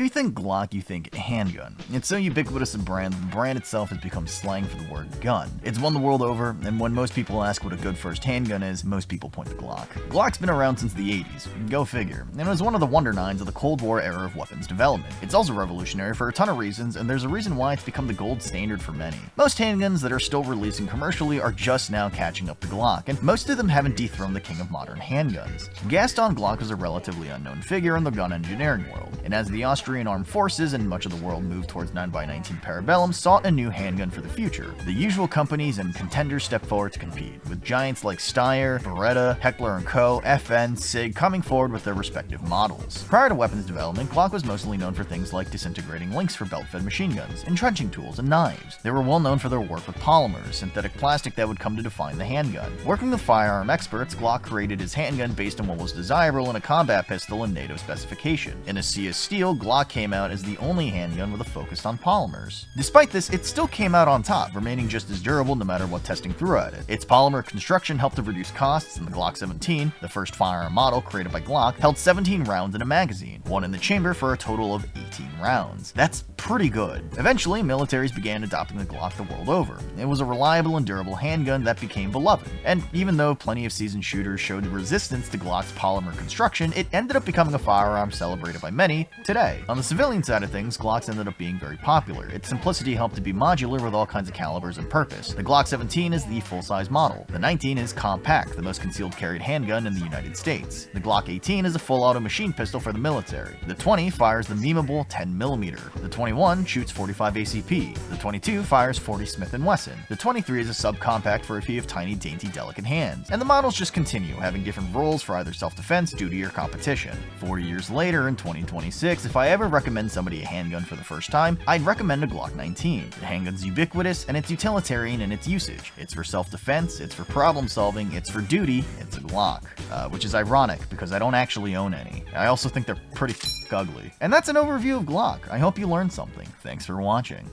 you think Glock, you think handgun. It's so ubiquitous a brand, the brand itself has become slang for the word gun. It's won the world over, and when most people ask what a good first handgun is, most people point to Glock. Glock's been around since the 80s, go figure, and it was one of the wonder nines of the Cold War era of weapons development. It's also revolutionary for a ton of reasons, and there's a reason why it's become the gold standard for many. Most handguns that are still releasing commercially are just now catching up to Glock, and most of them haven't dethroned the king of modern handguns. Gaston Glock was a relatively unknown figure in the gun engineering world, and as the Austrian armed forces and much of the world moved towards 9x19 Parabellum sought a new handgun for the future, the usual companies and contenders stepped forward to compete, with giants like Steyr, Beretta, Heckler & Co., FN, SIG coming forward with their respective models. Prior to weapons development, Glock was mostly known for things like disintegrating links for belt-fed machine guns, entrenching tools, and knives. They were well known for their work with polymers, synthetic plastic that would come to define the handgun. Working with firearm experts, Glock created his handgun based on what was desirable in a combat pistol in NATO specification. In a sea of steel, Glock came out as the only handgun with a focus on polymers. Despite this, it still came out on top, remaining just as durable no matter what testing threw at it. Its polymer construction helped to reduce costs, and the Glock 17, the first firearm model created by Glock, held 17 rounds in a magazine, one in the chamber for a total of 18 rounds. That's pretty good. Eventually, militaries began adopting the Glock the world over. It was a reliable and durable handgun that became beloved, and even though plenty of seasoned shooters showed resistance to Glock's polymer construction, it ended up becoming a firearm celebrated by many today. On the civilian side of things, Glocks ended up being very popular. Its simplicity helped to be modular with all kinds of calibers and purpose. The Glock 17 is the full-size model. The 19 is compact, the most concealed carried handgun in the United States. The Glock 18 is a full-auto machine pistol for the military. The 20 fires the memeable 10mm. The 21 shoots 45 ACP. The 22 fires 40 Smith & Wesson. The 23 is a subcompact for if you have tiny, dainty, delicate hands. And the models just continue, having different roles for either self-defense, duty, or competition. 4 years later, in 2026, if I ever recommend somebody a handgun for the first time, I'd recommend a Glock 19. The handgun's ubiquitous, and it's utilitarian in its usage. It's for self-defense, it's for problem-solving, it's for duty, it's a Glock. Which is ironic, because I don't actually own any. I also think they're pretty ugly. And that's an overview of Glock. I hope you learned something. Thanks for watching.